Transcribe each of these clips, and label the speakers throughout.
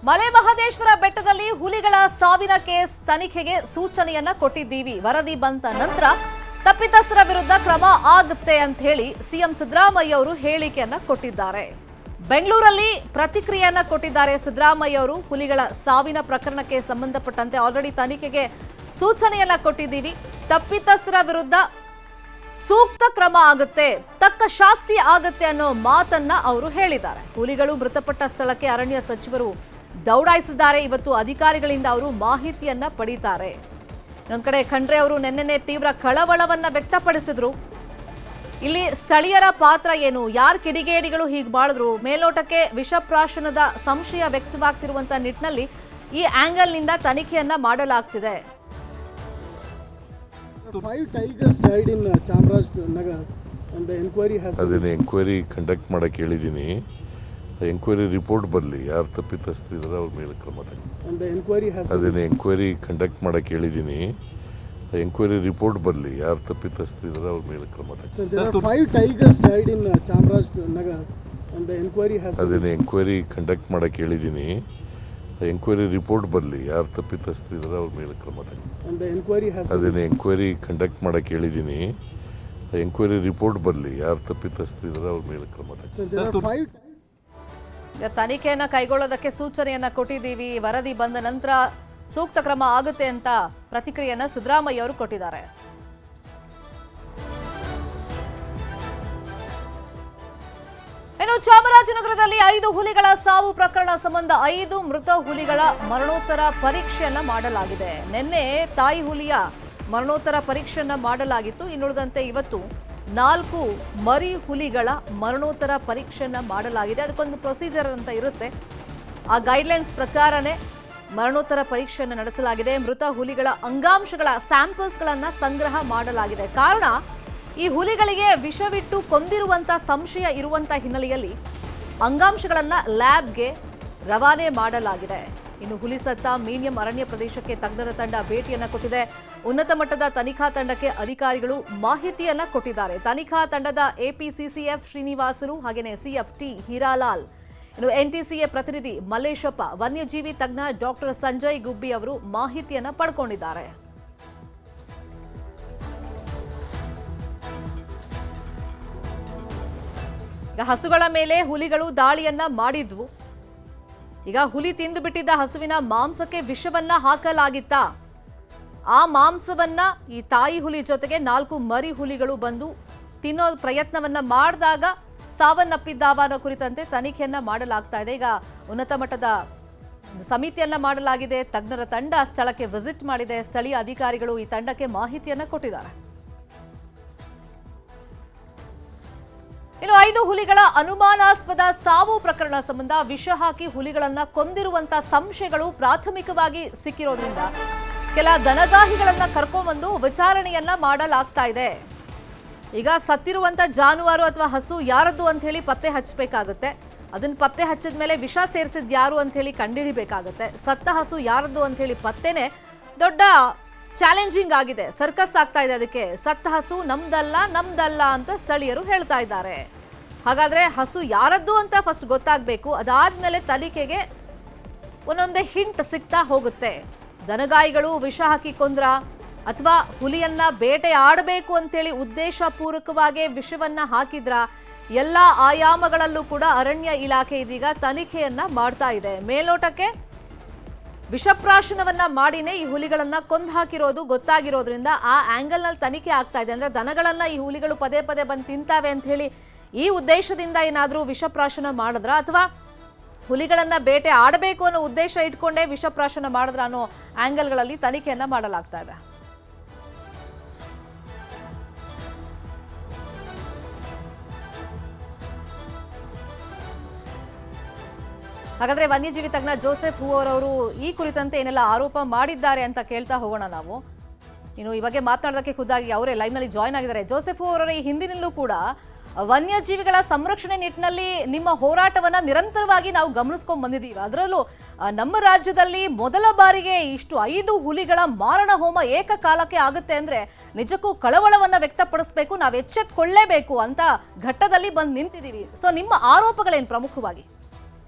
Speaker 1: ಮಲೆ ಮಹದೇಶ್ವರ ಬೆಟ್ಟದಲ್ಲಿ ಹುಲಿಗಳ ಸಾವಿನ ಕೇಸ್ ತನಿಖೆಗೆ ಸೂಚನೆಯನ್ನ ಕೊಟ್ಟಿದ್ದೀವಿ. ವರದಿ ಬಂದ ನಂತರ ತಪ್ಪಿತಸ್ಥರ ವಿರುದ್ಧ ಕ್ರಮ ಆಗುತ್ತೆ ಅಂತ ಹೇಳಿ ಸಿಎಂ ಸಿದ್ದರಾಮಯ್ಯ ಅವರು ಹೇಳಿಕೆಯನ್ನ ಕೊಟ್ಟಿದ್ದಾರೆ. ಬೆಂಗಳೂರಲ್ಲಿ ಪ್ರತಿಕ್ರಿಯೆಯನ್ನ ಕೊಟ್ಟಿದ್ದಾರೆ ಸಿದ್ದರಾಮಯ್ಯ ಅವರು. ಹುಲಿಗಳ ಸಾವಿನ ಪ್ರಕರಣಕ್ಕೆ ಸಂಬಂಧಪಟ್ಟಂತೆ ಆಲ್ರೆಡಿ ತನಿಖೆಗೆ ಸೂಚನೆಯನ್ನ ಕೊಟ್ಟಿದ್ದೀವಿ. ತಪ್ಪಿತಸ್ಥರ ವಿರುದ್ಧ ಸೂಕ್ತ ಕ್ರಮ ಆಗುತ್ತೆ, ತಕ್ಕ ಶಾಸ್ತಿ ಆಗುತ್ತೆ ಅನ್ನೋ ಮಾತನ್ನ ಅವರು ಹೇಳಿದ್ದಾರೆ. ಹುಲಿಗಳು ಮೃತಪಟ್ಟ ಸ್ಥಳಕ್ಕೆ ಅರಣ್ಯ ಸಚಿವರು ದೌಡಾಯಿಸಿದ್ದಾರೆ. ಇವತ್ತು ಅಧಿಕಾರಿಗಳಿಂದ ಅವರು ಮಾಹಿತಿಯನ್ನ ಪಡೀತಾರೆ. ಇನ್ನೊಂದು ಕಡೆ ಖಂಡ್ರೆ ಅವರು ನಿನ್ನೆ ತೀವ್ರ ಕಳವಳವನ್ನ ವ್ಯಕ್ತಪಡಿಸಿದ್ರು. ಇಲ್ಲಿ ಸ್ಥಳೀಯರ ಪಾತ್ರ ಏನು, ಯಾರು ಕಿಡಿಗೇಡಿಗಳು ಹೀಗೆ ಮಾಡಿದ್ರು, ಮೇಲ್ನೋಟಕ್ಕೆ ವಿಷಪ್ರಾಶನದ ಸಂಶಯ ವ್ಯಕ್ತವಾಗ್ತಿರುವಂತಹ ನಿಟ್ಟಿನಲ್ಲಿ ಈ ಆಂಗಲ್ ನಿಂದ ತನಿಖೆಯನ್ನ ಮಾಡಲಾಗ್ತಿದೆ.
Speaker 2: 5 tigers died in Chamarajanagar and the inquiry has
Speaker 3: ಅದನ್ನ ಎಂಕ್ವೈರಿ ಕಂಡಕ್ಟ್ ಮಾಡಕ್ಕೆ ಹೇಳಿದ್ದೀನಿ. ಎಂಕ್ವೈರಿ ರಿಪೋರ್ಟ್ ಬರಲಿ, ಯಾರು ತಪ್ಪಿತಸ್ಥರಿದ್ದಾರೆ ಅವ್ರ ಮೇಲೆ ಕ್ರಮ ತಗೊಳ್ಳಿ.
Speaker 2: and the inquiry has
Speaker 3: ಅದನ್ನ ಎಂಕ್ವೈರಿ ಕಂಡಕ್ಟ್ ಮಾಡಕ್ಕೆ ಹೇಳಿದ್ದೀನಿ. ಎಂಕ್ವೈರಿ ರಿಪೋರ್ಟ್ ಬರಲಿ, ಯಾರು ತಪ್ಪಿತಸ್ಥರಿದ್ದಾರೆ ಅವ್ರ ಮೇಲೆ ಕ್ರಮ ತಗೊಳ್ಳಿ.
Speaker 2: so there are 5 tigers died in Chamarajanagar and the inquiry has
Speaker 3: ಅದನ್ನ ಎಂಕ್ವೈರಿ ಕಂಡಕ್ಟ್ ಮಾಡಕ್ಕೆ ಹೇಳಿದ್ದೀನಿ. ಎಂಕ್ವೈರಿ ರಿಪೋರ್ಟ್ ಬರಲಿ, ಯಾರು ತಪ್ಪಿತಸ್ಥರಿದ್ದಾರೆ ಅವ್ರ ಮೇಲೆ ಕ್ರಮ ತಗೊಳ್ಳಿ.
Speaker 2: and the inquiry has
Speaker 3: ಅದನ್ನ ಎಂಕ್ವೈರಿ ಕಂಡಕ್ಟ್ ಮಾಡಕ್ಕೆ ಹೇಳಿದ್ದೀನಿ. ಎಂಕ್ವೈರಿ ರಿಪೋರ್ಟ್ ಬರಲಿ, ಯಾರು ತಪ್ಪಿತಸ್ಥರಿದ್ದಾರೆ ಅವ್ರ ಮೇಲೆ ಕ್ರಮ ತಗೊಳ್ಳಿ.
Speaker 2: so there are 5
Speaker 1: ತನಿಖೆಯನ್ನ ಕೈಗೊಳ್ಳೋದಕ್ಕೆ ಸೂಚನೆಯನ್ನ ಕೊಟ್ಟಿದ್ದೀವಿ. ವರದಿ ಬಂದ ನಂತರ ಸೂಕ್ತ ಕ್ರಮ ಆಗುತ್ತೆ ಅಂತ ಪ್ರತಿಕ್ರಿಯೆಯನ್ನ ಸಿದ್ದರಾಮಯ್ಯ ಅವರು ಕೊಟ್ಟಿದ್ದಾರೆ. ಇನ್ನು ಚಾಮರಾಜನಗರದಲ್ಲಿ 5 ಹುಲಿಗಳ ಸಾವು ಪ್ರಕರಣ ಸಂಬಂಧ 5 ಮೃತ ಹುಲಿಗಳ ಮರಣೋತ್ತರ ಪರೀಕ್ಷೆಯನ್ನ ಮಾಡಲಾಗಿದೆ. ನಿನ್ನೆ ತಾಯಿ ಹುಲಿಯ ಮರಣೋತ್ತರ ಪರೀಕ್ಷೆಯನ್ನ ಮಾಡಲಾಗಿತ್ತು. ಇನ್ನುಳಿದಂತೆ ಇವತ್ತು 4 ಮರಿ ಹುಲಿಗಳ ಮರಣೋತ್ತರ ಪರೀಕ್ಷೆಯನ್ನ ಮಾಡಲಾಗಿದೆ. ಅದಕ್ಕೊಂದು ಪ್ರೊಸೀಜರ್ ಅಂತ ಇರುತ್ತೆ. ಆ ಗೈಡ್ಲೈನ್ಸ್ ಪ್ರಕಾರನೇ ಮರಣೋತ್ತರ ಪರೀಕ್ಷೆಯನ್ನು ನಡೆಸಲಾಗಿದೆ. ಮೃತ ಹುಲಿಗಳ ಅಂಗಾಂಶಗಳ ಸ್ಯಾಂಪಲ್ಸ್ಗಳನ್ನ ಸಂಗ್ರಹ ಮಾಡಲಾಗಿದೆ. ಕಾರಣ, ಈ ಹುಲಿಗಳಿಗೆ ವಿಷವಿಟ್ಟು ಕೊಂದಿರುವಂತ ಸಂಶಯ ಇರುವಂತ ಹಿನ್ನೆಲೆಯಲ್ಲಿ ಅಂಗಾಂಶಗಳನ್ನ ಲ್ಯಾಬ್ಗೆ ರವಾನೆ ಮಾಡಲಾಗಿದೆ. ಇನ್ನು ಹುಲಿ ಸತ್ತ ಮೀಡಿಯಂ ಅರಣ್ಯ ಪ್ರದೇಶಕ್ಕೆ ತಜ್ಞರ ತಂಡ ಭೇಟಿಯನ್ನ ಕೊಟ್ಟಿದೆ. ಉನ್ನತ ಮಟ್ಟದ ತನಿಖಾ ತಂಡಕ್ಕೆ ಅಧಿಕಾರಿಗಳು ಮಾಹಿತಿಯನ್ನ ಕೊಟ್ಟಿದ್ದಾರೆ. ತನಿಖಾ ತಂಡದ ಎಪಿಸಿಸಿಎಫ್ ಶ್ರೀನಿವಾಸರು ಹಾಗೆಯೇ ಸಿಎಫ್ಟಿ ಹೀರಾಲಾಲ್, ಇನ್ನು ಎನ್ಟಿಸಿಎ ಪ್ರತಿನಿಧಿ ಮಲ್ಲೇಶಪ್ಪ, ವನ್ಯಜೀವಿ ತಜ್ಞ ಡಾಕ್ಟರ್ ಸಂಜಯ್ ಗುಬ್ಬಿ ಅವರು ಮಾಹಿತಿಯನ್ನ ಪಡ್ಕೊಂಡಿದ್ದಾರೆ. ಹಸುಗಳ ಮೇಲೆ ಹುಲಿಗಳು ದಾಳಿಯನ್ನ ಮಾಡಿದ್ವು. ಈಗ ಹುಲಿ ತಿಂದು ಬಿಟ್ಟಿದ್ದ ಹಸುವಿನ ಮಾಂಸಕ್ಕೆ ವಿಷವನ್ನ ಹಾಕಲಾಗಿತ್ತಾ? ಆ ಮಾಂಸವನ್ನ ಈ ತಾಯಿ ಹುಲಿ ಜೊತೆಗೆ 4 ಮರಿ ಹುಲಿಗಳು ಬಂದು ತಿನ್ನೋ ಪ್ರಯತ್ನವನ್ನ ಮಾಡಿದಾಗ ಸಾವನ್ನಪ್ಪಿದ್ದಾವ ಅನ್ನೋ ಕುರಿತಂತೆ ತನಿಖೆಯನ್ನ ಮಾಡಲಾಗ್ತಾ ಇದೆ. ಈಗ ಉನ್ನತ ಮಟ್ಟದ ಸಮಿತಿಯನ್ನ ಮಾಡಲಾಗಿದೆ. ತಜ್ಞರ ತಂಡ ಸ್ಥಳಕ್ಕೆ ವಿಸಿಟ್ ಮಾಡಿದೆ. ಸ್ಥಳೀಯ ಅಧಿಕಾರಿಗಳು ಈ ತಂಡಕ್ಕೆ ಮಾಹಿತಿಯನ್ನ ಕೊಟ್ಟಿದ್ದಾರೆ. ಇನ್ನು 5 ಹುಲಿಗಳ ಅನುಮಾನಾಸ್ಪದ ಸಾವು ಪ್ರಕರಣ ಸಂಬಂಧ ವಿಷ ಹಾಕಿ ಹುಲಿಗಳನ್ನ ಕೊಂದಿರುವಂತ ಸಂಶಯಗಳು ಪ್ರಾಥಮಿಕವಾಗಿ ಸಿಕ್ಕಿರೋದ್ರಿಂದ ಕೆಲ ದನಗಾಹಿಗಳನ್ನ ಕರ್ಕೊಂಡ್ಬಂದು ವಿಚಾರಣೆಯನ್ನ ಮಾಡಲಾಗ್ತಾ ಇದೆ. ಈಗ ಸತ್ತಿರುವಂತ ಜಾನುವಾರು ಅಥವಾ ಹಸು ಯಾರದ್ದು ಅಂತ ಹೇಳಿ ಪತ್ತೆ ಹಚ್ಚಬೇಕಾಗುತ್ತೆ. ಅದನ್ನ ಪತ್ತೆ ಹಚ್ಚಿದ ಮೇಲೆ ವಿಷ ಸೇರಿಸಿದ್ ಯಾರು ಅಂತ ಹೇಳಿ ಕಂಡುಹಿಡಿಬೇಕಾಗುತ್ತೆ. ಸತ್ತ ಹಸು ಯಾರದ್ದು ಅಂತ ಹೇಳಿ ಪತ್ತೆನೆ ದೊಡ್ಡ ಚಾಲೆಂಜಿಂಗ್ ಆಗಿದೆ. ಸರ್ಕಸ್ ಆಗ್ತಾ ಇದೆ. ಅದಕ್ಕೆ ಸತ್ತ ಹಸು ನಮ್ದಲ್ಲ ಅಂತ ಸ್ಥಳೀಯರು ಹೇಳ್ತಾ ಇದ್ದಾರೆ. ಹಾಗಾದ್ರೆ ಹಸು ಯಾರದ್ದು ಅಂತ ಫಸ್ಟ್ ಗೊತ್ತಾಗಬೇಕು. ಅದಾದ್ಮೇಲೆ ತನಿಖೆಗೆ ಒಂದೊಂದೇ ಹಿಂಟ್ ಸಿಗ್ತಾ ಹೋಗುತ್ತೆ. ದನಗಾಯಿಗಳು ವಿಷ ಹಾಕಿ ಕೊಂದ್ರ ಅಥವಾ ಹುಲಿಯನ್ನ ಬೇಟೆ ಆಡಬೇಕು ಅಂತೇಳಿ ಉದ್ದೇಶಪೂರ್ವಕವಾಗಿ ವಿಷವನ್ನ ಹಾಕಿದ್ರ, ಎಲ್ಲ ಆಯಾಮಗಳಲ್ಲೂ ಕೂಡ ಅರಣ್ಯ ಇಲಾಖೆ ಇದೀಗ ತನಿಖೆಯನ್ನ ಮಾಡ್ತಾ ಇದೆ. ಮೇಲ್ನೋಟಕ್ಕೆ ವಿಷಪ್ರಾಶನವನ್ನ ಮಾಡಿನೇ ಈ ಹುಲಿಗಳನ್ನ ಕೊಂದು ಹಾಕಿರೋದು ಗೊತ್ತಾಗಿರೋದ್ರಿಂದ ಆ ಆಂಗಲ್ ನಲ್ಲಿ ತನಿಖೆ ಆಗ್ತಾ ಇದೆ. ಅಂದ್ರೆ ದನಗಳನ್ನ ಈ ಹುಲಿಗಳು ಪದೇ ಪದೇ ಬಂದು ತಿಂತಾವೆ ಅಂತ ಹೇಳಿ ಈ ಉದ್ದೇಶದಿಂದ ಏನಾದ್ರೂ ವಿಷಪ್ರಾಶನ ಮಾಡಿದ್ರ ಅಥವಾ ಹುಲಿಗಳನ್ನ ಬೇಟೆ ಆಡಬೇಕು ಅನ್ನೋ ಉದ್ದೇಶ ಇಟ್ಕೊಂಡೇ ವಿಷಪ್ರಾಶನ ಮಾಡಿದ್ರ ಅನ್ನೋ ಆಂಗಲ್ಗಳಲ್ಲಿ ತನಿಖೆಯನ್ನ ಮಾಡಲಾಗ್ತಾ ಇದೆ. ಹಾಗಾದ್ರೆ ವನ್ಯಜೀವಿ ತಜ್ಞ ಜೋಸೆಫ್ ಹೂವರ್ ಅವರು ಈ ಕುರಿತಂತೆ ಏನೆಲ್ಲ ಆರೋಪ ಮಾಡಿದ್ದಾರೆ ಅಂತ ಕೇಳ್ತಾ ಹೋಗೋಣ ನಾವು. ಇನ್ನು ಈ ಬಗ್ಗೆ ಮಾತನಾಡೋದಕ್ಕೆ ಖುದ್ದಾಗಿ ಅವರೇ ಲೈವ್ ನಲ್ಲಿ ಜಾಯ್ನ್ ಆಗಿದ್ದಾರೆ. ಜೋಸೆಫ್ ಹೂವರ್ ಅವರೇ, ಈ ಹಿಂದಿನಿಂದಲೂ ಕೂಡ ವನ್ಯಜೀವಿಗಳ ಸಂರಕ್ಷಣೆ ನಿಟ್ಟಿನಲ್ಲಿ ನಿಮ್ಮ ಹೋರಾಟವನ್ನ ನಿರಂತರವಾಗಿ ನಾವು ಗಮನಿಸ್ಕೊಂಡು ಬಂದಿದ್ದೀವಿ. ಅದರಲ್ಲೂ ನಮ್ಮ ರಾಜ್ಯದಲ್ಲಿ ಮೊದಲ ಬಾರಿಗೆ ಇಷ್ಟು 5 ಹುಲಿಗಳ ಮಾರಣ ಹೋಮ ಏಕಕಾಲಕ್ಕೆ ಆಗುತ್ತೆ ಅಂದ್ರೆ ನಿಜಕ್ಕೂ ಕಳವಳವನ್ನ ವ್ಯಕ್ತಪಡಿಸಬೇಕು, ನಾವು ಎಚ್ಚೆತ್ತುಕೊಳ್ಳೇಬೇಕು ಅಂತ ಘಟ್ಟದಲ್ಲಿ ಬಂದು ನಿಂತಿದ್ದೀವಿ. ಸೊ ನಿಮ್ಮ ಆರೋಪಗಳೇನು ಪ್ರಮುಖವಾಗಿ?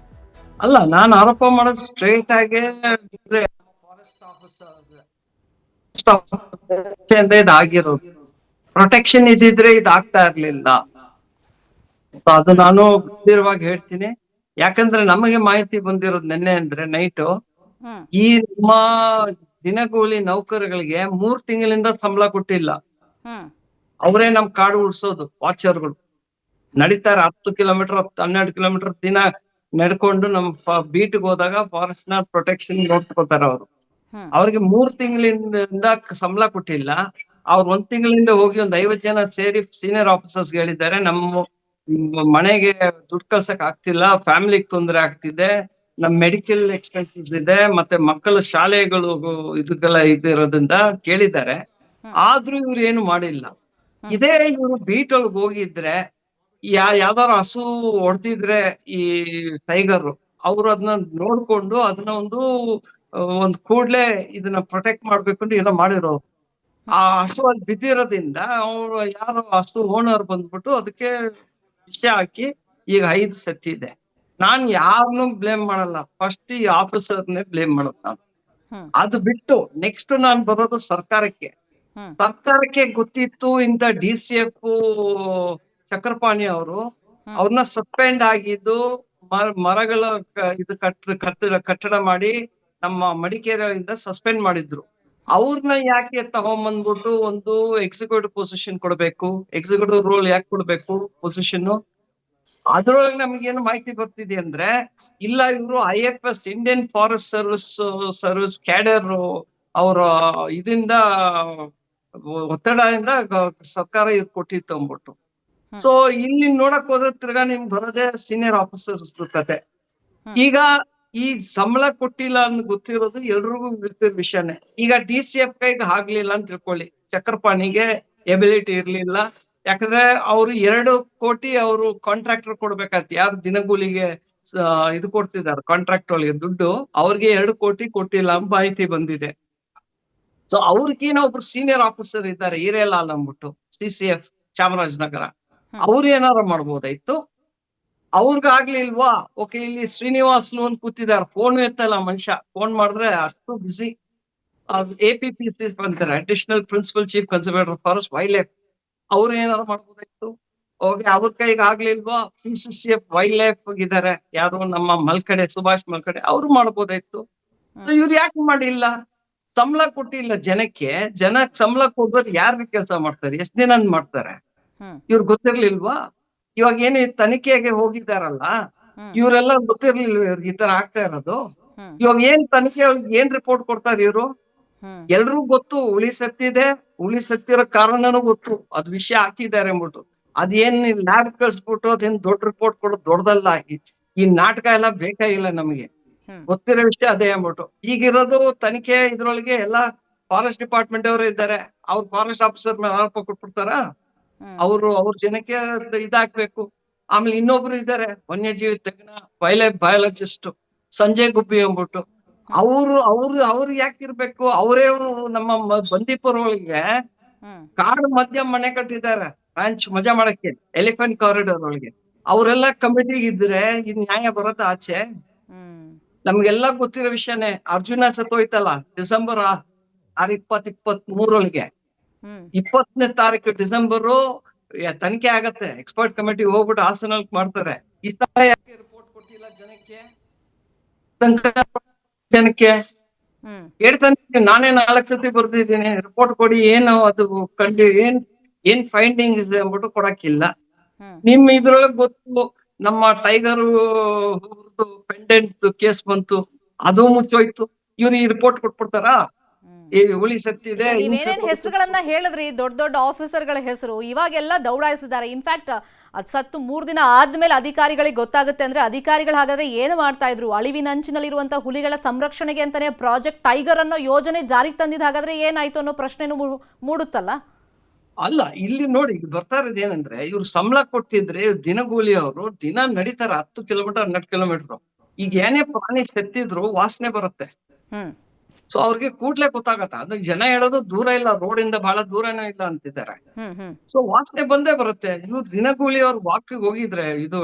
Speaker 4: ಅಲ್ಲ, ನಾನು ಆರೋಪ ಮಾಡೋದು ಸ್ಟ್ರೇಟ್ ಆಗಿ ಫಾರೆಸ್ಟ್ ಆಫೀಸರ್ ಇದಾಗಿರೋದು. ಪ್ರೊಟೆಕ್ಷನ್ ಇದ್ದಿದ್ರೆ ಇದಾಗ್ತಾ ಇರ್ಲಿಲ್ಲ. ಅದು ನಾನು ಗಂಭೀರವಾಗಿ ಹೇಳ್ತೀನಿ. ಯಾಕಂದ್ರೆ ನಮಗೆ ಮಾಹಿತಿ ಬಂದಿರೋದು ನಿನ್ನೆ ಅಂದ್ರೆ ನೈಟು, ಈ ನಮ್ಮ ದಿನಗೂಲಿ ನೌಕರಗಳಿಗೆ 3 ತಿಂಗಳಿಂದ ಸಂಬಳ ಕೊಟ್ಟಿಲ್ಲ. ಅವರೇ ನಮ್ ಕಾಡು ಉಳಿಸೋದು ವಾಚರ್ಗಳು. ನಡೀತಾರೆ 10 ಕಿಲೋಮೀಟರ್ 12 ಕಿಲೋಮೀಟರ್ ದಿನ ನಡ್ಕೊಂಡು ನಮ್ ಬೀಟ್ಗೆ ಹೋದಾಗ ಫಾರೆಸ್ಟ್ ನ ಪ್ರೊಟೆಕ್ಷನ್ ನೋಡ್ಕೋತಾರ ಅವರು. ಅವ್ರಿಗೆ 3 ತಿಂಗಳಿಂದ ಸಂಬಳ ಕೊಟ್ಟಿಲ್ಲ. ಅವ್ರು 1 ತಿಂಗಳಿಂದ ಹೋಗಿ 50 ಜನ ಸೇರಿ ಸೀನಿಯರ್ ಆಫೀಸರ್ಸ್ ಹೇಳಿದ್ದಾರೆ, ನಮ್ಮ ಮನೆಗೆ ದುಡ್ಡು ಕಳ್ಸಕ್ ಆಗ್ತಿಲ್ಲ, ಫ್ಯಾಮಿಲಿಗೆ ತೊಂದರೆ ಆಗ್ತಿದೆ, ನಮ್ ಮೆಡಿಕಲ್ ಎಕ್ಸ್ಪೆನ್ಸಸ್ ಇದೆ, ಮತ್ತೆ ಮಕ್ಕಳ ಶಾಲೆಗಳು ಇದಕ್ಕೆಲ್ಲ ಇದಿರೋದ್ರಿಂದ ಕೇಳಿದ್ದಾರೆ. ಆದ್ರೂ ಇವ್ರು ಏನು ಮಾಡಿಲ್ಲ. ಇದೇ ಇವ್ರು ಬೀಟ್ ಒಳಗ್ ಹೋಗಿದ್ರೆ ಯಾವ್ದಾರು ಹಸು ಹೊಡ್ತಿದ್ರೆ ಈ ಟೈಗರ್, ಅವ್ರು ಅದನ್ನ ನೋಡ್ಕೊಂಡು ಅದನ್ನ ಒಂದ್ ಕೂಡ್ಲೆ ಇದನ್ನ ಪ್ರೊಟೆಕ್ಟ್ ಮಾಡ್ಬೇಕು ಏನೋ ಮಾಡಿರೋ. ಆ ಹಸು ಅಲ್ಲಿ ಬಿದ್ದಿರೋದ್ರಿಂದ ಅವ್ರು ಯಾರು ಹಸು ಓನರ್ ಬಂದ್ಬಿಟ್ಟು ಅದಕ್ಕೆ ವಿಷ ಹಾಕಿ ಈಗ 5 ಸತ್ತಿದೆ. ನಾನ್ ಯಾರನ್ನೂ ಬ್ಲೇಮ್ ಮಾಡಲ್ಲ, ಫಸ್ಟ್ ಈ ಆಫೀಸರ್ನೇ ಬ್ಲೇಮ್ ಮಾಡೋದು ನಾನು. ಅದು ಬಿಟ್ಟು ನೆಕ್ಸ್ಟ್ ನಾನ್ ಬರೋದು ಸರ್ಕಾರಕ್ಕೆ. ಸರ್ಕಾರಕ್ಕೆ ಗೊತ್ತಿತ್ತು ಇಂತ DCF ಚಕ್ರಪಾಣಿ ಅವರು ಅವ್ರನ್ನ ಸಸ್ಪೆಂಡ್ ಆಗಿದ್ದು, ಮರಗಳ ಇದು ಕಟ್ಟಡ ಮಾಡಿ ನಮ್ಮ ಮಡಿಕೇರಿಯಿಂದ ಸಸ್ಪೆಂಡ್ ಮಾಡಿದ್ರು. ಅವ್ರನ್ನ ಯಾಕೆ ತಗೊಂಬಂದ್ಬಿಟ್ಟು ಒಂದು ಎಕ್ಸಿಕ್ಯೂಟಿವ್ ಪೊಸಿಷನ್ ಕೊಡ್ಬೇಕು, ಎಕ್ಸಿಕ್ಯೂಟಿವ್ ರೋಲ್ ಯಾಕೆ ಕೊಡ್ಬೇಕು ಪೊಸಿಷನ್? ಅದ್ರೊಳಗೆ ನಮ್ಗೇನು ಮಾಹಿತಿ ಬರ್ತಿದೆ ಅಂದ್ರೆ, ಇಲ್ಲ ಇವರು IFS Indian forest service cadre ಅವರ ಇದರಿಂದ ಒತ್ತಡದಿಂದ ಸರ್ಕಾರ ಇದು ಕೊಟ್ಟಿತ್ತು ಅಂದ್ಬಿಟ್ಟು. ಸೊ ಇಲ್ಲಿ ನೋಡಕ್ ಹೋದ್ರೆ ತಿರ್ಗಾ ನಿಮ್ಗೆ ಬರೋದೇ ಸೀನಿಯರ್ ಆಫೀಸರ್ಸ್ ಕತೆ. ಈಗ ಈ ಸಂಬಳ ಕೊಟ್ಟಿಲ್ಲ ಅಂತ ಗೊತ್ತಿರೋದು ಎಲ್ರಿಗೂ ಗೊತ್ತಿರೋ ವಿಷಯನೇ. ಈಗ DCF ಕೈಗೆ ಆಗ್ಲಿಲ್ಲ ಅಂತ ತಿಳ್ಕೊಳ್ಳಿ, ಚಕ್ರಪಾಣಿಗೆ ಎಬಿಲಿಟಿ ಇರ್ಲಿಲ್ಲ. ಯಾಕಂದ್ರೆ ಅವ್ರು 2 ಕೋಟಿ ಅವರು ಕಾಂಟ್ರಾಕ್ಟರ್ ಕೊಡ್ಬೇಕಾಯ್ತು. ಯಾರು ದಿನಗೂಲಿಗೆ ಇದು ಕೊಡ್ತಿದ್ದಾರೆ ಕಾಂಟ್ರಾಕ್ಟ್ ಒಳಗೆ ದುಡ್ಡು, ಅವ್ರಿಗೆ 2 ಕೋಟಿ ಕೊಟ್ಟಿಲ್ಲ ಅಂತ ಮಾಹಿತಿ ಬಂದಿದೆ. ಸೊ ಅವ್ರಿಗೇನೋ ಒಬ್ರು ಸೀನಿಯರ್ ಆಫೀಸರ್ ಇದ್ದಾರೆ ಹಿರೇಲಾಲ್ ಅಂದ್ಬಿಟ್ಟು, CCF ಚಾಮರಾಜನಗರ, ಅವ್ರು ಏನಾರ ಮಾಡ್ಬೋದಾಯ್ತು. ಅವ್ರಿಗಾಗ್ಲಿಲ್ವಾ? ಓಕೆ, ಇಲ್ಲಿ ಶ್ರೀನಿವಾಸ್ ಲೋನ್ ಕೂತಿದ್ದಾರೆ, ಫೋನ್ ಎತ್ತಲ್ಲ ಮನುಷ್ಯ. ಫೋನ್ ಮಾಡಿದ್ರೆ ಅಷ್ಟು ಬಿಸಿ. APPC ಅಂತಾರೆ, additional principal chief conservator forest wildlife. ಅವ್ರು ಏನಾರ ಮಾಡ್ಬೋದಾಯ್ತು. ಓಕೆ, ಅವ್ರ ಕೈಗೆ ಆಗ್ಲಿಲ್ವಾ? PCCF ವೈಲ್ಡ್ ಲೈಫ್ ಇದಾರೆ, ಯಾರು ನಮ್ಮ ಮಲ್ಕಡೆ, ಸುಭಾಷ್ ಮಲ್ಕಡೆ, ಅವ್ರು ಮಾಡ್ಬೋದಾಯ್ತು. ಇವ್ರು ಯಾಕೆ ಮಾಡಿಲ್ಲ? ಸಂಬಳ ಕೊಟ್ಟಿಲ್ಲ ಜನಕ್ಕೆ ಸಂಬಳ ಕೊಡೋರು ಯಾರಿಗೆ ಕೆಲಸ ಮಾಡ್ತಾರೆ, ಎಷ್ಟ್ ದಿನ ಮಾಡ್ತಾರೆ? ಇವ್ರು ಗೊತ್ತಿರ್ಲಿಲ್ವಾ? ಇವಾಗ ಏನು ತನಿಖೆಗೆ ಹೋಗಿದಾರಲ್ಲ, ಇವರೆಲ್ಲ ಗೊತ್ತಿರ್ಲಿಲ್ವ ಇವ್ರಿಗೆ ಈ ತರ ಆಗ್ತಾ ಇರೋದು? ಇವಾಗ ಏನ್ ತನಿಖೆ ಏನ್ ರಿಪೋರ್ಟ್ ಕೊಡ್ತಾರೆ ಇವ್ರು? ಎಲ್ರಿಗೂ ಗೊತ್ತು ಹುಲಿ ಸತ್ತಿದೆ, ಹುಲಿ ಸತ್ತಿರೋ ಕಾರಣನೂ ಗೊತ್ತು, ಅದ್ ವಿಷಯ ಹಾಕಿದ್ದಾರೆ ಅಂದ್ಬಿಟ್ಟು. ಅದೇನ್ ಲ್ಯಾಬ್ ಕಳ್ಸ್ಬಿಟ್ಟು ಅದೇನ್ ದೊಡ್ಡ ರಿಪೋರ್ಟ್ ಕೊಡೋದು ದೊಡ್ಡದಲ್ಲ. ಈ ನಾಟಕ ಎಲ್ಲ ಬೇಕಾಗಿಲ್ಲ ನಮಗೆ, ಗೊತ್ತಿರೋ ವಿಷಯ ಅದೇ ಅಂದ್ಬಿಟ್ಟು. ಈಗಿರೋದು ತನಿಖೆ ಇದ್ರೊಳಗೆ ಎಲ್ಲಾ ಫಾರೆಸ್ಟ್ ಡಿಪಾರ್ಟ್ಮೆಂಟ್ ಅವರು ಇದ್ದಾರೆ. ಅವ್ರು ಫಾರೆಸ್ಟ್ ಆಫೀಸರ್ ಮೇಲೆ ಆರೋಪ ಕೊಟ್ಬಿಡ್ತಾರ, ಅವ್ರ ಜನಕ್ಕೆ ಇದಾಕ್ಬೇಕು. ಆಮೇಲೆ ಇನ್ನೊಬ್ರು ಇದ್ದಾರೆ ವನ್ಯಜೀವಿ ತಜ್ಞ, ವೈಲ್ಡ್ ಲೈಫ್ ಬಯಾಲಜಿಸ್ಟ್ ಸಂಜಯ್ ಗುಬ್ಬಿ ಅಂದ್ಬಿಟ್ಟು. ಅವ್ರು ಯಾಕಿರ್ಬೇಕು? ಅವರೇ ನಮ್ಮ ಬಂದೀಪುರ ಒಳಗೆ ಕಾಡು ಮಧ್ಯ ಮನೆ ಕಟ್ಟಿದ್ದಾರೆ, ರಾಂಚ್ ಮಜಾ ಮಾಡಕ್ಕೆ, ಎಲಿಫೆಂಟ್ ಕಾರಿಡಾರ್ ಒಳಗೆ. ಅವರೆಲ್ಲ ಕಮಿಟಿಗೆ ಇದ್ರೆ ಇದ್ ನ್ಯಾಯ ಬರತ್ತ ಆಚೆ? ನಮ್ಗೆಲ್ಲಾ ಗೊತ್ತಿರೋ ವಿಷಯನೇ. ಅರ್ಜುನ ಸತ್ತೋಯ್ತಲ್ಲ ಡಿಸೆಂಬರ್ 2023 20ನೇ ತಾರೀಕು ಡಿಸೆಂಬರ್ ತನಿಖೆ ಆಗತ್ತೆ. ಎಕ್ಸ್ಪರ್ಟ್ ಕಮಿಟಿ ಹೋಗ್ಬಿಟ್ಟು ಹಾಸನಲ್ಲಿ ಮಾಡ್ತಾರೆ. ಈ ಸಲ ಯಾಕೆ ರಿಪೋರ್ಟ್ ಕೊಟ್ಟಿಲ್ಲ ಜನಕ್ಕೆ ಹೇಳ್ತಾನೆ. ನಾನೇ 4 ಸತಿ ಬರ್ದಿದ್ದೀನಿ, ರಿಪೋರ್ಟ್ ಕೊಡಿ, ಏನು ಅದು ಕಂಡು ಏನ್ ಫೈಂಡಿಂಗ್ ಇದೆ ಅಂದ್ಬಿಟ್ಟು ಕೊಡಕ್ಕಿಲ್ಲ. ನಿಮ್ ಇದ್ರೊಳಗೆ ಗೊತ್ತು, ನಮ್ಮ ಟೈಗರ್ ಪೆಂಡೆಂಟ್ ಕೇಸ್ ಬಂತು, ಅದು ಮುಚ್ಚೋಯ್ತು. ಇವ್ರು ಈ ರಿಪೋರ್ಟ್ ಕೊಟ್ಬಿಡ್ತಾರಾ? ಹುಲಿ ಸತ್ತಿದೆ.
Speaker 1: ನೀವೇನೇನ್ ಹೆಸರುಗಳನ್ನ ಹೇಳಿದ್ರಿ, ದೊಡ್ಡ ದೊಡ್ಡ ಆಫೀಸರ್ಗಳ ಹೆಸರು ಇವಾಗೆಲ್ಲ ದೌಡಾಯಿಸಿದ್ದಾರೆ. ಇನ್ಫ್ಯಾಕ್ಟ್ ಅದ್ ಸತ್ತು 3 ದಿನ ಆದ್ಮೇಲೆ ಅಧಿಕಾರಿಗಳಿಗೆ ಗೊತ್ತಾಗುತ್ತೆ ಅಂದ್ರೆ ಅಧಿಕಾರಿಗಳು ಹಾಗಾದ್ರೆ ಏನು ಮಾಡ್ತಾ ಇದ್ರು? ಅಳಿವಿನಂಚಿನಲ್ಲಿರುವಂತಹ ಹುಲಿಗಳ ಸಂರಕ್ಷಣೆಗೆ ಅಂತಾನೆ ಪ್ರಾಜೆಕ್ಟ್ ಟೈಗರ್ ಅನ್ನೋ ಯೋಜನೆ ಜಾರಿಗೆ ತಂದಿದ್ದು ಹಾಗಾದ್ರೆ ಏನಾಯ್ತು ಅನ್ನೋ ಪ್ರಶ್ನೆನೂ ಮೂಡುತ್ತಲ್ಲ.
Speaker 4: ಅಲ್ಲ, ಇಲ್ಲಿ ನೋಡಿ ಬರ್ತಾ ಇರೋದು ಏನಂದ್ರೆ, ಇವ್ರು ಸಂಬಳ ಕೊಟ್ಟಿದ್ರೆ ದಿನಗೂಲಿ ಅವರು ದಿನ ನಡೀತಾರೆ 10 ಕಿಲೋಮೀಟರ್ 12 ಕಿಲೋಮೀಟರ್. ಈಗ ಏನೇ ಪ್ರಾಣಿ ಸತ್ತಿದ್ರು ವಾಸನೆ ಬರುತ್ತೆ. ಸೊ ಅವ್ರಿಗೆ ಕೂಡ್ಲೆ ಗೊತ್ತಾಗತ್ತ. ಅದು ಜನ ಹೇಳೋದು ದೂರ ಇಲ್ಲ, ರೋಡಿಂದ ಬಹಳ ದೂರನೂ ಇಲ್ಲ ಅಂತಿದ್ದಾರೆ. ಸೊ ವಾಸನೆ ಬಂದೇ ಬರುತ್ತೆ. ಇವ್ರು ದಿನಗೂಲಿ ಅವ್ರು ವಾಕಿಗೆ ಹೋಗಿದ್ರೆ, ಇದು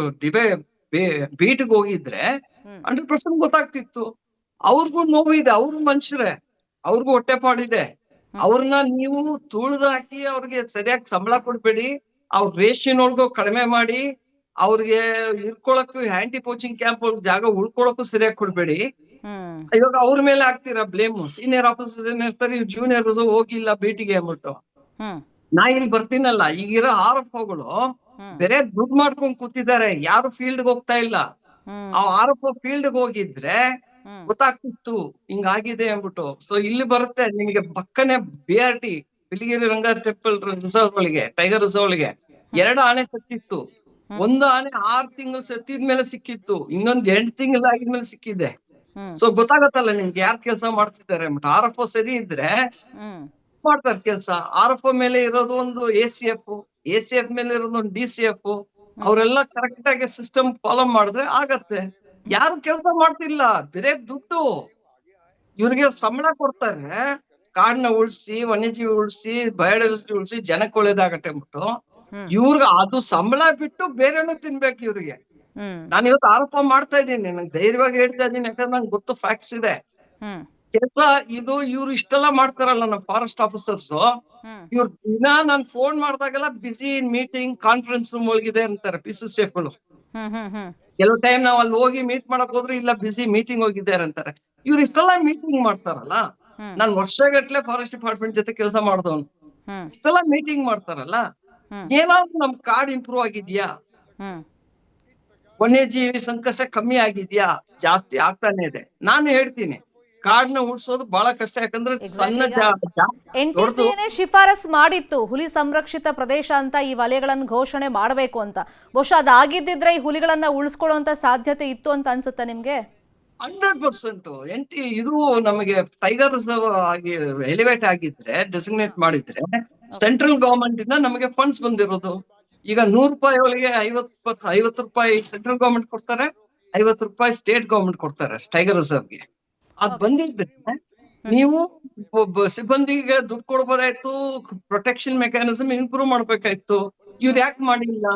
Speaker 4: ಬೀಟ್ಗೆ ಹೋಗಿದ್ರೆ 100% ಗೊತ್ತಾಗ್ತಿತ್ತು. ಅವ್ರಿಗೂ ನೋವಿದೆ, ಅವ್ರು ಮನುಷ್ಯರೇ, ಅವ್ರಿಗೂ ಹೊಟ್ಟೆಪಾಡಿದೆ. ಅವ್ರನ್ನ ನೀವು ತುಳಿದಾಕಿ ಅವ್ರಿಗೆ ಸರಿಯಾಗಿ ಸಂಬಳ ಕೊಡ್ಬೇಡಿ, ಅವ್ರ ರೇಷನ್ ಕಡಿಮೆ ಮಾಡಿ, ಅವ್ರಿಗೆ ಇರ್ಕೊಳಕ್ಕೂ ಹ್ಯಾಂಟಿ ಪೋಚಿಂಗ್ ಕ್ಯಾಂಪ್ ಜಾಗ ಉಳ್ಕೊಳಕ್ಕೂ ಸರಿಯಾಗಿ ಕೊಡ್ಬೇಡಿ. ಇವಾಗ ಅವ್ರ ಮೇಲೆ ಹಾಕ್ತೀರಾ ಬ್ಲೇಮ್. ಸೀನಿಯರ್ ಆಫೀಸರ್ಸ್ ಏನ್ ಹೇಳ್ತಾರೆ, ಜೂನಿಯರ್ ಹೋಗಿಲ್ಲ ಭೇಟಿಗೆ ಅಂದ್ಬಿಟ್ಟು. ನಾ ಇಲ್ಲಿ ಬರ್ತೀನಲ್ಲ, ಈಗಿರೋ ಆರೋಪಗಳು ಬೇರೆ ದುಡ್ಡು ಮಾಡ್ಕೊಂಡ್ ಕೂತಿದ್ದಾರೆ, ಯಾರು ಫೀಲ್ಡ್ ಹೋಗ್ತಾ ಇಲ್ಲ. ಆ ಆರೋಪ ಫೀಲ್ಡ್ ಹೋಗಿದ್ರೆ ಗೊತ್ತಾಗ್ತಿತ್ತು ಹಿಂಗಾಗಿದೆ ಅಂದ್ಬಿಟ್ಟು. ಸೊ ಇಲ್ಲಿ ಬರುತ್ತೆ ನಿಮಗೆ ಪಕ್ಕನೆ BRT ಬಿಳಿಗಿರಿ ರಂಗ ಟೆಂಪಲ್ ರಿಸರ್ವ್ ಒಳಗೆ, ಟೈಗರ್ ರಿಸರ್ವ್ ಒಳಗೆ 2 ಆನೆ ಸತ್ತಿತ್ತು. ಒಂದು ಆನೆ 6 ತಿಂಗಳು ಸತ್ತಿದ್ಮೇಲೆ ಸಿಕ್ಕಿತ್ತು, ಇನ್ನೊಂದ್ 8 ತಿಂಗಳು ಆಗಿದ್ಮೇಲೆ ಸಿಕ್ಕಿದೆ. ಸೊ ಗೊತ್ತಾಗತ್ತಲ್ಲ ನಿಮ್ಗೆ ಯಾರ್ ಕೆಲಸ ಮಾಡ್ತಿದ್ದಾರೆ ಅಂದ್ಬಿಟ್ಟು. ಆರೋಪ ಸರಿ ಇದ್ರೆ ಮಾಡ್ತಾರೆ ಕೆಲ್ಸ. RFO ಮೇಲೆ ಇರೋದು ಒಂದು ACF ಮೇಲೆ ಇರೋದು ಒಂದು DCF. ಅವರೆಲ್ಲ ಕರೆಕ್ಟ್ ಆಗಿ ಸಿಸ್ಟಮ್ ಫಾಲೋ ಮಾಡಿದ್ರೆ ಆಗತ್ತೆ. ಯಾರು ಕೆಲಸ ಮಾಡ್ತಿಲ್ಲ, ಬೇರೆ ದುಡ್ಡು. ಇವ್ರಿಗೆ ಸಂಬಳ ಕೊಡ್ತಾರೆ, ಕಾಡನ್ನ ಉಳಿಸಿ, ವನ್ಯಜೀವಿ ಉಳಿಸಿ, ಬಯೋಡೈವರ್ಸಿಟಿ ಉಳಿಸಿ, ಜನಕ್ಕೆ ಒಳ್ಳೇದಾಗತ್ತೆ ಅಂದ್ಬಿಟ್ಟು. ಇವ್ರಿಗೆ ಅದು ಸಂಬಳ ಬಿಟ್ಟು ಬೇರೆನೂ ತಿನ್ಬೇಕು ಇವ್ರಿಗೆ. ನಾನು ಇವತ್ತು ಆರೋಪ ಮಾಡ್ತಾ ಇದ್ದೀನಿ, ನಂಗೆ ಧೈರ್ಯವಾಗಿ ಹೇಳ್ತಾ ಇದ್ದೀನಿ, ಯಾಕಂದ್ರೆ ನಂಗೆ ಗೊತ್ತು, ಫ್ಯಾಕ್ಟ್ಸ್ ಇದೆ. ಕೆಲಸ ಇದು ಇವ್ರು ಇಷ್ಟೆಲ್ಲ ಮಾಡ್ತಾರಲ್ಲ ನಮ್ಮ ಫಾರೆಸ್ಟ್ ಆಫೀಸರ್ಸ್, ಇವ್ರ ದಿನ ನಾನ್ ಫೋನ್ ಮಾಡಿದಾಗೆಲ್ಲ ಬಿಸಿ ಮೀಟಿಂಗ್, ಕಾನ್ಫರೆನ್ಸ್ ರೂಮ್ ಒಳಗಿದೆ ಅಂತಾರೆ PCCF ಗಳು. ಕೆಲವು ಟೈಮ್ ನಾವ್ ಅಲ್ಲಿ ಹೋಗಿ ಮೀಟ್ ಮಾಡಕ್ ಹೋದ್ರೆ ಇಲ್ಲ ಬಿಸಿ ಮೀಟಿಂಗ್ ಹೋಗಿದ್ದಾರೆ ಅಂತಾರೆ. ಇವ್ರು ಇಷ್ಟೆಲ್ಲ ಮೀಟಿಂಗ್ ಮಾಡ್ತಾರಲ್ಲ, ನಾನ್ ವರ್ಷಗಟ್ಲೆ ಫಾರೆಸ್ಟ್ ಡಿಪಾರ್ಟ್ಮೆಂಟ್ ಜೊತೆ ಕೆಲಸ ಮಾಡ್ದವನು. ಇಷ್ಟೆಲ್ಲ ಮೀಟಿಂಗ್ ಮಾಡ್ತಾರಲ್ಲ, ಏನಾದ್ರು ನಮ್ ಕಾಡ್ ಇಂಪ್ರೂವ್ ಆಗಿದ್ಯಾ? ವನ್ಯಜೀವಿ ಸಂಕಷ್ಟ ಕಮ್ಮಿ ಆಗಿದ್ಯಾ? ಜಾಸ್ತಿ ಆಗ್ತಾನೆ ಇದೆ. ನಾನು ಹೇಳ್ತೀನಿ, ಕಾಡನ್ನ ಉಳಿಸೋದು ಬಹಳ ಕಷ್ಟ. ಯಾಕಂದ್ರೆ ಸಣ್ಣ
Speaker 1: NTCA ಶಿಫಾರಸ್ ಮಾಡಿತ್ತು ಹುಲಿ ಸಂರಕ್ಷಿತ ಪ್ರದೇಶ ಅಂತ ಈ ವಲಯಗಳನ್ನು ಘೋಷಣೆ ಮಾಡಬೇಕು ಅಂತ. ಬಹುಶಃ ಅದಾಗಿದ್ದಿದ್ರೆ ಈ ಹುಲಿಗಳನ್ನ ಉಳಿಸ್ಕೊಳ್ಳುವಂತ ಸಾಧ್ಯತೆ ಇತ್ತು ಅಂತ ಅನ್ಸುತ್ತಾ ನಿಮ್ಗೆ?
Speaker 4: 100% ಇದು ನಮಗೆ ಟೈಗರ್ ರಿಸರ್ವ್ ಆಗಿ ಎಲಿವೇಟ್ ಆಗಿದ್ರೆ, ಡೆಸಿಗ್ನೇಟ್ ಮಾಡಿದ್ರೆ, ಸೆಂಟ್ರಲ್ ಗವರ್ಮೆಂಟ್ ಇಂದ ನಮಗೆ ಫಂಡ್ಸ್ ಬಂದಿರೋದು. ಈಗ 100 ರೂಪಾಯಿ ಒಳಗೆ 50 ರೂಪಾಯಿ ಸೆಂಟ್ರಲ್ ಗವರ್ಮೆಂಟ್ ಕೊಡ್ತಾರೆ, 50 ರೂಪಾಯಿ ಸ್ಟೇಟ್ ಗವರ್ಮೆಂಟ್ ಕೊಡ್ತಾರೆ ಟೈಗರ್ ರಿಸರ್ವ್ಗೆ. ಅದ್ ಬಂದಿದ್ರೆ ನೀವು ಸಿಬ್ಬಂದಿಗೆ ದುಡ್ಡು ಕೊಡ್ಬೋದಾಯ್ತು, ಪ್ರೊಟೆಕ್ಷನ್ ಮೆಕ್ಯಾನಿಸಮ್ ಇಂಪ್ರೂವ್ ಮಾಡ್ಬೇಕಾಯ್ತು. ಇವ್ರು ಯಾಕೆ ಮಾಡಿಲ್ಲ?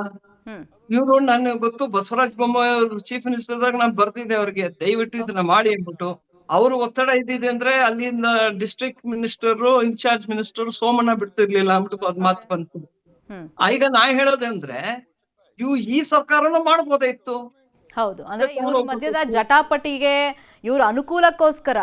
Speaker 4: ಇವ್ರು ನನ್ಗೆ ಗೊತ್ತು, ಬಸವರಾಜ ಬೊಮ್ಮಾಯಿ ಅವರು ಚೀಫ್ ಮಿನಿಸ್ಟರ್ ದಾಗ ನಾನು ಬರ್ತಿದ್ದೆ ಅವ್ರಿಗೆ, ದಯವಿಟ್ಟು ಇದನ್ನ ಮಾಡಿ ಅಂದ್ಬಿಟ್ಟು. ಅವ್ರು ಒತ್ತಡ ಇದ್ದಿದೆ ಅಂದ್ರೆ ಅಲ್ಲಿಂದ district minister, in charge minister Somanna ಬಿಡ್ತಿರ್ಲಿಲ್ಲ ಅಂದ್ಬಿಟ್ಟು ಅದ್ ಮಾತು ಬಂತು. ಈಗ ನಾ ಹೇಳೋದಂದ್ರೆ ಈ ಸರ್ಕಾರನ ಮಾಡ್ಬೋದಾಯ್ತು.
Speaker 1: ಹೌದು, ಅಂದ್ರೆ ಇವ್ರ ಮಧ್ಯದ ಜಟಾಪಟಿಗೆ ಇವ್ರ ಅನುಕೂಲಕ್ಕೋಸ್ಕರ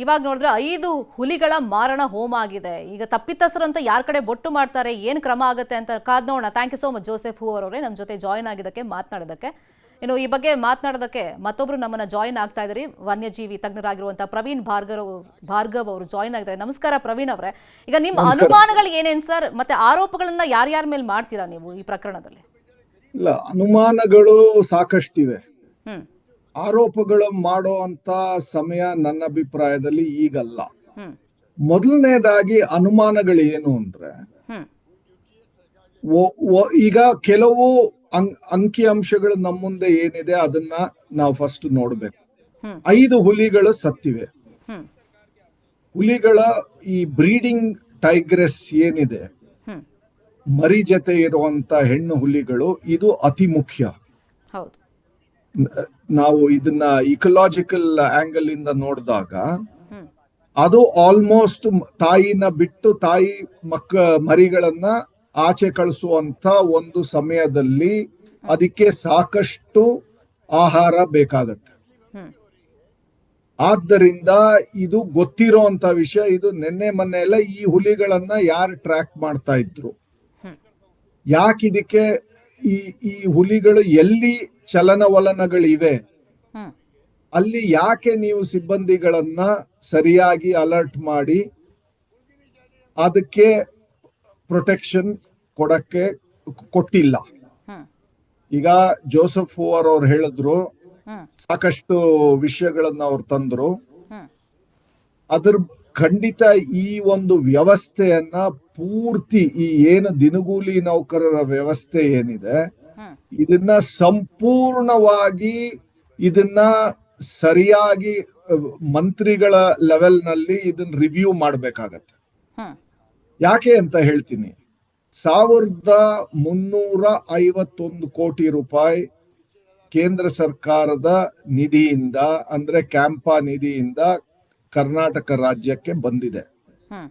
Speaker 1: ಇವಾಗ ನೋಡಿದ್ರೆ 5 ಹುಲಿಗಳ ಮಾರಣ ಹೋಮ ಆಗಿದೆ. ಈಗ ತಪ್ಪಿತಸ್ಥರು ಅಂತ ಯಾರ ಕಡೆ ಬೊಟ್ಟು ಮಾಡ್ತಾರೆ, ಏನ್ ಕ್ರಮ ಆಗುತ್ತೆ ಅಂತ ಕಾದ್ ನೋಡೋಣ. Thank you so much Joseph Hoover ಅವರೇ, ನಮ್ಮ ಜೊತೆ ಜಾಯಿನ್ ಆಗಿದ್ದಕ್ಕೆ, ಮಾತನಾಡೋದಕ್ಕೆ. ಇನ್ನು ಈ ಬಗ್ಗೆ ಮಾತನಾಡೋದಕ್ಕೆ ಮತ್ತೊಬ್ರು ನಮ್ಮನ್ನ ಜಾಯಿನ್ ಆಗ್ತಾ ಇದ್ದಾರೆ, ವನ್ಯಜೀವಿ ತಜ್ಞರಾಗಿರುವಂತಹ ಪ್ರವೀಣ್ ಭಾರ್ಗವ್ ಅವರು ಜಾಯಿನ್ ಆಗಿದ್ದಾರೆ. ನಮಸ್ಕಾರ ಪ್ರವೀಣ್ ಅವರೇ. ಈಗ ನಿಮ್ಮ ಅನುಮಾನಗಳು ಏನೇನ್ ಸರ್, ಮತ್ತೆ ಆರೋಪಗಳನ್ನ ಯಾರ್ಯಾರ ಮೇಲೆ ಮಾಡ್ತೀರಾ ನೀವು ಈ ಪ್ರಕರಣದಲ್ಲಿ?
Speaker 5: ಇಲ್ಲ, ಅನುಮಾನಗಳು ಸಾಕಷ್ಟಿವೆ. ಆರೋಪಗಳು ಮಾಡೋ ಅಂತ ಸಮಯ ನನ್ನ ಅಭಿಪ್ರಾಯದಲ್ಲಿ ಈಗಲ್ಲ. ಮೊದಲನೇದಾಗಿ ಅನುಮಾನಗಳು ಏನು ಅಂದ್ರೆ, ಈಗ ಕೆಲವು ಅಂಕಿ ಅಂಶಗಳು ನಮ್ಮ ಮುಂದೆ ಏನಿದೆ ಅದನ್ನ ನಾವು ಫಸ್ಟ್ ನೋಡ್ಬೇಕು. 5 ಹುಲಿಗಳು ಸತ್ತಿವೆ. ಹುಲಿಗಳ ಈ ಬ್ರೀಡಿಂಗ್ ಟೈಗ್ರೆಸ್ ಏನಿದೆ, ಮರಿ ಜೊತೆ ಇರುವಂತ ಹೆಣ್ಣು ಹುಲಿಗಳು, ಇದು ಅತಿ ಮುಖ್ಯ. ನಾವು ಇದನ್ನ ಇಕಲಾಜಿಕಲ್ ಆಂಗಲ್ ಇಂದ ನೋಡಿದಾಗ ಅದು ಆಲ್ಮೋಸ್ಟ್ ತಾಯಿನ ಬಿಟ್ಟು ತಾಯಿ ಮರಿಗಳನ್ನ ಆಚೆ ಕಳಿಸುವಂತ ಒಂದು ಸಮಯದಲ್ಲಿ ಅದಕ್ಕೆ ಸಾಕಷ್ಟು ಆಹಾರ ಬೇಕಾಗತ್ತೆ. ಆದ್ದರಿಂದ ಇದು ಗೊತ್ತಿರೋ ಅಂತ ವಿಷಯ. ಇದು ನಿನ್ನೆ ಮೊನ್ನೆ ಎಲ್ಲ ಈ ಹುಲಿಗಳನ್ನ ಯಾರು ಟ್ರ್ಯಾಕ್ ಮಾಡ್ತಾ ಇದ್ರು, ಯಾಕಿದಕ್ಕೆ ಈ ಹುಲಿಗಳು ಎಲ್ಲಿ ಚಲನವಲನಗಳಿವೆ ಅಲ್ಲಿ ಯಾಕೆ ನೀವು ಸಿಬ್ಬಂದಿಗಳನ್ನ ಸರಿಯಾಗಿ ಅಲರ್ಟ್ ಮಾಡಿ ಅದಕ್ಕೆ ಪ್ರೊಟೆಕ್ಷನ್ ಕೊಟ್ಟಿಲ್ಲ? ಈಗ ಜೋಸೆಫ್ ಹೂವರ್ ಅವ್ರು ಹೇಳಿದ್ರು, ಸಾಕಷ್ಟು ವಿಷಯಗಳನ್ನ ಅವ್ರು ತಂದ್ರು. ಅದ್ರ ಖಂಡಿತ ಈ ಒಂದು ವ್ಯವಸ್ಥೆಯನ್ನ ಪೂರ್ತಿ, ಈ ಏನು ದಿನಗೂಲಿ ನೌಕರರ ವ್ಯವಸ್ಥೆ ಏನಿದೆ, ಇದನ್ನ ಸಂಪೂರ್ಣವಾಗಿ ಇದನ್ನ ಸರಿಯಾಗಿ ಮಂತ್ರಿಗಳ ಲೆವೆಲ್ ನಲ್ಲಿ ಇದನ್ನ ರಿವ್ಯೂ ಮಾಡ್ಬೇಕಾಗತ್ತೆ. ಯಾಕೆ ಅಂತ ಹೇಳ್ತೀನಿ. 1351 ಕೋಟಿ ರೂಪಾಯಿ ಕೇಂದ್ರ ಸರ್ಕಾರದ ನಿಧಿಯಿಂದ ಅಂದ್ರೆ ಕ್ಯಾಂಪಾ ನಿಧಿಯಿಂದ ಕರ್ನಾಟಕ ರಾಜ್ಯಕ್ಕೆ ಬಂದಿದೆ.
Speaker 1: ಹ್ಮ್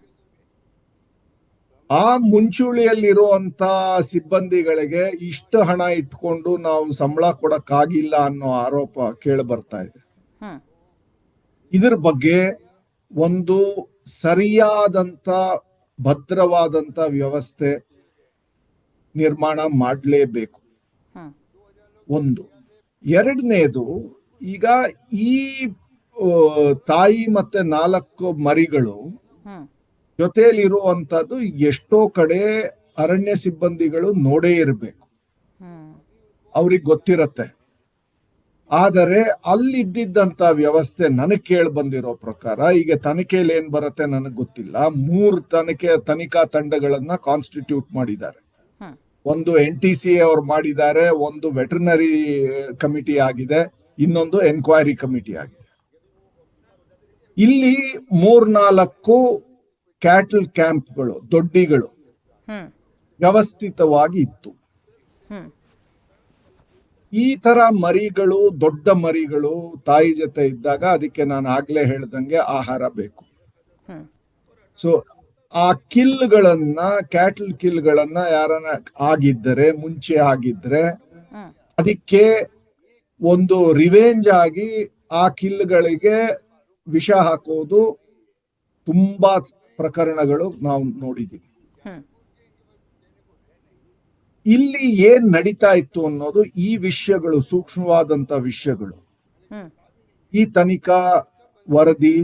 Speaker 5: ಆ ಮುಂಚೂಣಿಯಲ್ಲಿರುವಂತ ಸಿಬ್ಬಂದಿಗಳಿಗೆ ಇಷ್ಟು ಹಣ ಇಟ್ಕೊಂಡು ನಾವು ಸಂಬಳ ಕೊಡಕ್ಕಾಗಿಲ್ಲ ಅನ್ನೋ ಆರೋಪ ಕೇಳಿ ಬರ್ತಾ ಇದೆ.
Speaker 1: ಹ್ಮ್
Speaker 5: ಇದ್ರ ಬಗ್ಗೆ ಒಂದು ಸರಿಯಾದಂತ ಭದ್ರವಾದಂತ ವ್ಯವಸ್ಥೆ ನಿರ್ಮಾಣ ಮಾಡಲೇಬೇಕು.
Speaker 1: ಹ್ಮ್
Speaker 5: ಒಂದು. ಎರಡನೇದು, ಈಗ ಈ ತಾಯಿ ಮತ್ತೆ 4 ಮರಿಗಳು
Speaker 1: ಹ್ಮ್
Speaker 5: ಜೊತೆಯಲ್ಲಿರುವಂತದ್ದು ಎಷ್ಟೋ ಕಡೆ ಅರಣ್ಯ ಸಿಬ್ಬಂದಿಗಳು ನೋಡೇ ಇರಬೇಕು,
Speaker 1: ಹ್ಮ್
Speaker 5: ಅವ್ರಿಗೆ ಗೊತ್ತಿರತ್ತೆ. ಆದರೆ ಅಲ್ಲಿದ್ದಂತ ವ್ಯವಸ್ಥೆ ನನಗ್ ಕೇಳಿ ಬಂದಿರೋ ಪ್ರಕಾರ, ಈಗ ತನಿಖೆಯಲ್ಲಿ ಏನ್ ಬರುತ್ತೆ ನನಗ್ ಗೊತ್ತಿಲ್ಲ, 3 ತನಿಖಾ ತಂಡಗಳನ್ನ ಕಾನ್ಸ್ಟಿಟ್ಯೂಟ್ ಮಾಡಿದ್ದಾರೆ.
Speaker 1: ಹ್ಮ್
Speaker 5: ಒಂದು NTCA ಅವ್ರು ಮಾಡಿದ್ದಾರೆ, ಒಂದು ವೆಟರ್ನರಿ ಕಮಿಟಿ ಆಗಿದೆ, ಇನ್ನೊಂದು ಎನ್ಕ್ವೈರಿ ಕಮಿಟಿ ಆಗಿದೆ. ಇಲ್ಲಿ 3-4 ಕ್ಯಾಟಲ್ ಕ್ಯಾಂಪ್ಗಳು, ದೊಡ್ಡಿಗಳು
Speaker 1: ಹ್ಮ್
Speaker 5: ವ್ಯವಸ್ಥಿತವಾಗಿ ಇತ್ತು.
Speaker 1: ಹ್ಮ್
Speaker 5: ಈ ತರ ಮರಿಗಳು, ದೊಡ್ಡ ಮರಿಗಳು ತಾಯಿ ಜೊತೆ ಇದ್ದಾಗ ಅದಕ್ಕೆ ನಾನು ಆಗ್ಲೇ ಹೇಳ್ದಂಗೆ ಆಹಾರ ಬೇಕು.
Speaker 1: ಹ್ಮ್
Speaker 5: ಸೊ ಆ ಕಿಲ್ಗಳನ್ನ, ಕ್ಯಾಟಲ್ ಕಿಲ್ಗಳನ್ನ ಯಾರನ್ನ ಆಗಿದ್ದರೆ, ಮುಂಚೆ ಆಗಿದ್ರೆ,
Speaker 1: ಹ್ಮ್
Speaker 5: ಅದಕ್ಕೆ ಒಂದು ರಿವೆಂಜ್ ಆಗಿ ಆ ಕಿಲ್ಗಳಿಗೆ ವಿಷ ಹಾಕೋದು ತುಂಬಾ ಪ್ರಕರಣಗಳು ನಾವು ನೋಡಿದೀವಿ.
Speaker 1: ಹ್ಮ್
Speaker 5: ಇಲ್ಲಿ ಏನ್ ನಡೀತಾ ಇತ್ತು ಅನ್ನೋದು, ಈ ವಿಷಯಗಳು, ಸೂಕ್ಷ್ಮವಾದಂತ ವಿಷಯಗಳು
Speaker 1: ಹ್ಮ್
Speaker 5: ಈ ತನಿಖಾ ವರದಿ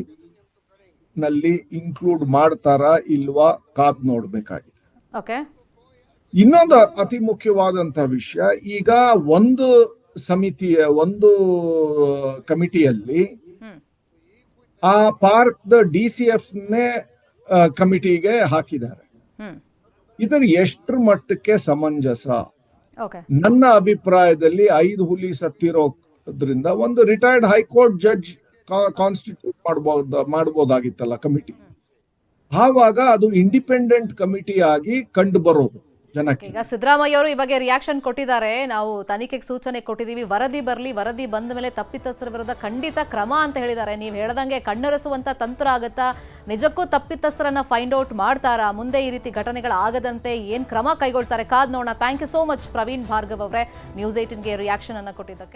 Speaker 5: ನಲ್ಲಿ ಇನ್ಕ್ಲೂಡ್ ಮಾಡ್ತಾರಾ ಇಲ್ವಾ ಕಾದ್ ನೋಡ್ಬೇಕಾಗಿದೆ.
Speaker 1: ಓಕೆ.
Speaker 5: ಇನ್ನೊಂದು ಅತಿ ಮುಖ್ಯವಾದಂತ ವಿಷಯ, ಈಗ ಒಂದು ಕಮಿಟಿಯಲ್ಲಿ
Speaker 1: ಹ್ಮ್
Speaker 5: ಆ ಪಾರ್ಕ್ DCF ನೇ ಕಮಿಟಿಗೆ ಹಾಕಿದ್ದಾರೆ.
Speaker 1: ಹ್ಮ್
Speaker 5: ಇದರ ಎಷ್ಟರ ಮಟ್ಟಕ್ಕೆ ಸಮಂಜಸ?
Speaker 1: ಓಕೆ.
Speaker 5: ನನ್ನ ಅಭಿಪ್ರಾಯದಲ್ಲಿ 5 ಹುಲಿ ಸತ್ತಿರೋದ್ರಿಂದ ಒಂದು ರಿಟೈರ್ಡ್ ಹೈಕೋರ್ಟ್ ಜಡ್ಜ್ ಕಾನ್ಸ್ಟಿಟ್ಯೂಟ್ ಮಾಡಬಹುದಾಗಿತ್ತಲ್ಲ ಕಮಿಟಿ. ಆವಾಗ ಅದು ಇಂಡಿಪೆಂಡೆಂಟ್ ಕಮಿಟಿ ಆಗಿ ಕಂಡು ಬರೋದು ಜನಕ್ಕೆ.
Speaker 1: ಈಗ ಸಿದ್ದರಾಮಯ್ಯ ಅವರು ಈ ಬಗ್ಗೆ ರಿಯಾಕ್ಷನ್ ಕೊಟ್ಟಿದ್ದಾರೆ. ನಾವು ತನಿಖೆಗೆ ಸೂಚನೆ ಕೊಟ್ಟಿದ್ದೀವಿ, ವರದಿ ಬರಲಿ, ವರದಿ ಬಂದ ಮೇಲೆ ತಪ್ಪಿತಸ್ಥರ ವಿರುದ್ಧ ಖಂಡಿತ ಕ್ರಮ ಅಂತ ಹೇಳಿದ್ದಾರೆ. ನೀವು ಹೇಳ್ದಂಗೆ ಕಣ್ಣೊರೆಸುವಂತ ತಂತ್ರ ಆಗತ್ತಾ? ನಿಜಕ್ಕೂ ತಪ್ಪಿತಸ್ಥರನ್ನ ಫೈಂಡ್ ಔಟ್ ಮಾಡ್ತಾರಾ? ಮುಂದೆ ಈ ರೀತಿ ಘಟನೆಗಳಾಗದಂತೆ ಏನ್ ಕ್ರಮ ಕೈಗೊಳ್ತಾರೆ? ಕಾದ್ ನೋಡೋಣ. Thank you so much Praveen Bhargav ಅವರೇ, ನ್ಯೂಸ್ 18ಗೆ ರಿಯಾಕ್ಷನ್ ಅನ್ನ ಕೊಟ್ಟಿದ್ದಕ್ಕೆ.